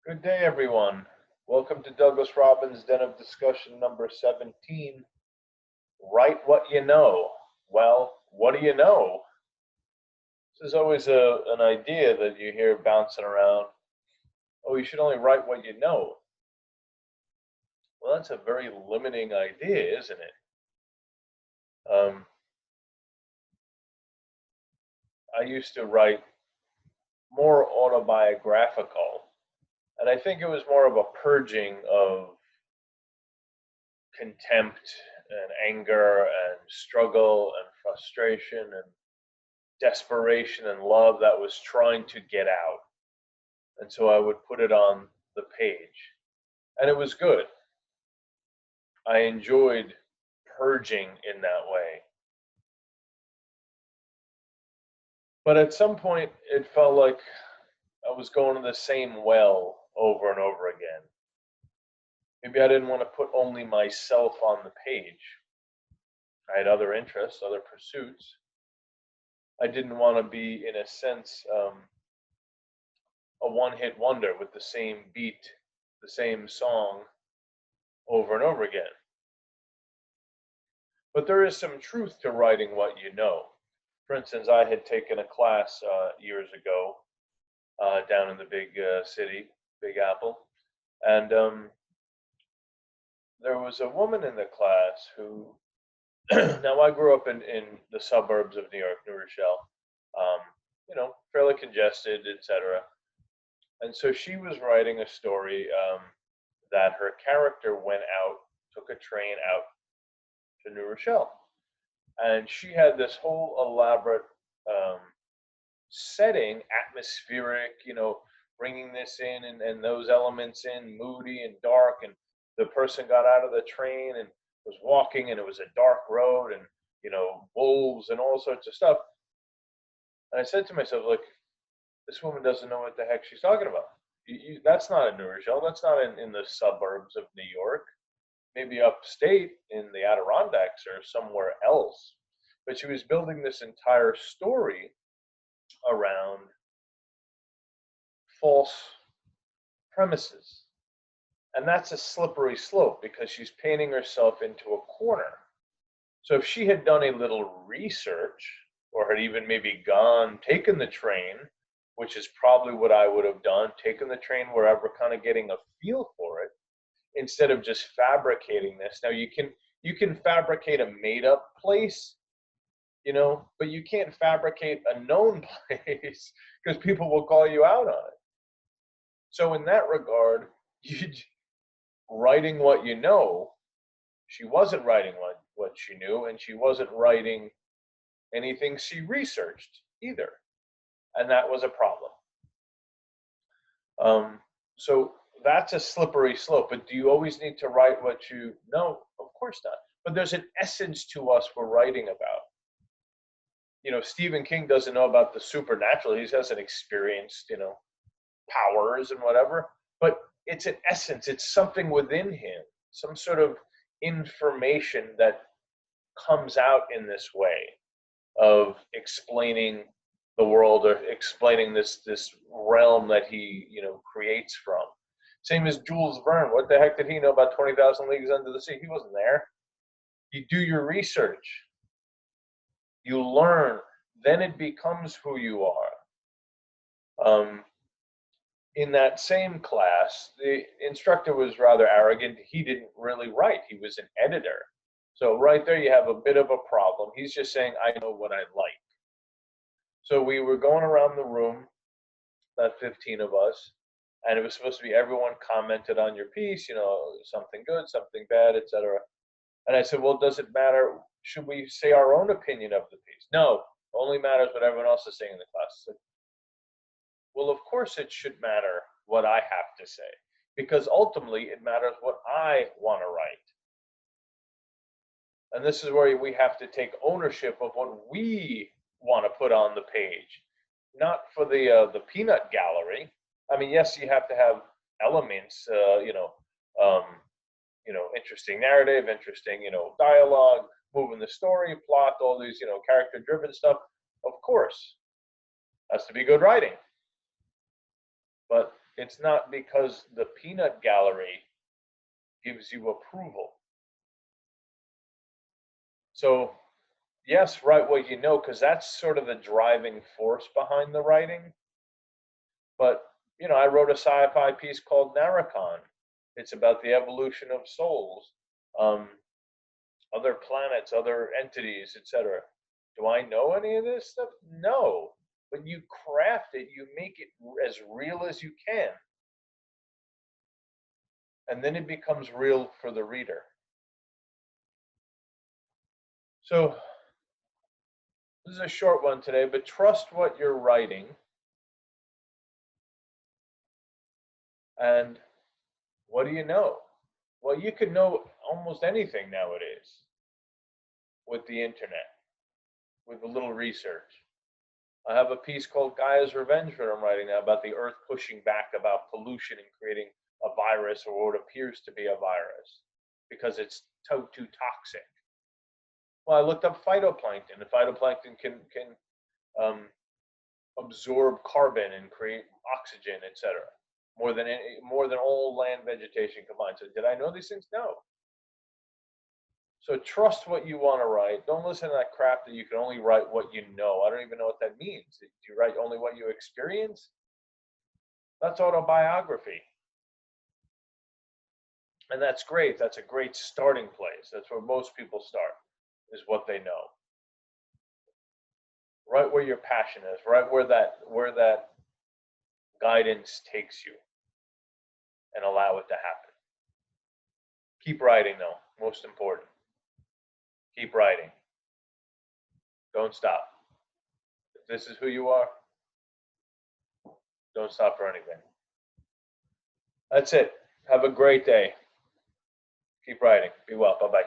Good day, everyone. Welcome to Douglas Robbins' Den of Discussion number 17. Write what you know. Well, what do you know? This is always an idea that you hear bouncing around. Oh, you should only write what you know. Well, that's a very limiting idea, isn't it? I used to write more autobiographical, and I think it was more of a purging of contempt and anger and struggle and frustration and desperation and love that was trying to get out. And so I would put it on the page. And it was good. I enjoyed purging in that way. But at some point, it felt like I was going to the same well over and over again. Maybe I didn't want to put only myself on the page. I had other interests, other pursuits. I didn't want to be, in a sense, a one-hit wonder with the same beat, the same song over and over again. But there is some truth to writing what you know. For instance, I had taken a class years ago down in the big city, Big Apple, and there was a woman in the class who, now I grew up in the suburbs of New York, New Rochelle, um, fairly congested, etc. And so she was writing a story that her character went out, took a train out to New Rochelle. And she had this whole elaborate um, setting, atmospheric, bringing this in and those elements in, moody and dark. And the person got out of the train and was walking, and it was a dark road, and wolves and all sorts of stuff. And I said to myself, like, this woman doesn't know what the heck she's talking about. That's not in New Rochelle. That's not in the suburbs of New York. Maybe upstate in the Adirondacks or somewhere else. But she was building this entire story around false premises. And that's a slippery slope because she's painting herself into a corner. So if she had done a little research or had even maybe taken the train, which is probably what I would have done, taken the train wherever, kind of getting a feel for it, instead of just fabricating this. Now you can fabricate a made up place, but you can't fabricate a known place because people will call you out on it. So in that regard, writing what you know, she wasn't writing what she knew, and she wasn't writing anything she researched either. And that was a problem. So that's a slippery slope. But do you always need to write what you know? Of course not. But there's an essence to us we're writing about. Stephen King doesn't know about the supernatural. He hasn't experienced, powers and whatever. But it's an essence. It's something within him, some sort of information that comes out in this way of explaining the world or explaining this realm that he creates from. Same as Jules Verne. What the heck did he know about 20,000 Leagues Under the Sea? He wasn't there. You do your research. You learn. Then it becomes who you are. In that same class, the instructor was rather arrogant. He didn't really write. He was an editor. So right there you have a bit of a problem. He's just saying, I know what I like. So we were going around the room, about 15 of us, and it was supposed to be everyone commented on your piece, something good, something bad, etc. And I said, well, does it matter? Should we say our own opinion of the piece? No, only matters what everyone else is saying in the class. Said, well, of course it should matter what I have to say, because ultimately it matters what I want to write. And this is where we have to take ownership of what we want to put on the page, not for the peanut gallery. I mean, yes, you have to have elements, interesting narrative, interesting, dialogue, moving the story, plot, all these, character-driven stuff. Of course, has to be good writing. But It's not because the peanut gallery gives you approval. So, yes, write what you know, because that's sort of the driving force behind the writing. But, I wrote a sci-fi piece called Naracon. It's about the evolution of souls, um, other planets, other entities, etc. Do I know any of this stuff? No. But you craft it, you make it as real as you can. And then it becomes real for the reader. So, this is a short one today, but trust what you're writing. And what do you know? Well, you can know almost anything nowadays with the internet, with a little research. I have a piece called Gaia's Revenge that I'm writing now about the Earth pushing back about pollution and creating a virus, or what appears to be a virus, because it's too toxic. Well, I looked up phytoplankton. The phytoplankton can absorb carbon and create oxygen, etc. More than all land vegetation combined. So, did I know these things? No. So trust what you want to write. Don't listen to that crap that you can only write what you know. I don't even know what that means. Do you write only what you experience? That's autobiography. And that's great. That's a great starting place. That's where most people start, is what they know. Right where your passion is, right where that guidance takes you, and allow it to happen. Keep writing though, most important. Keep writing. Don't stop. If this is who you are, don't stop for anything. That's it. Have a great day. Keep writing. Be well. Bye-bye.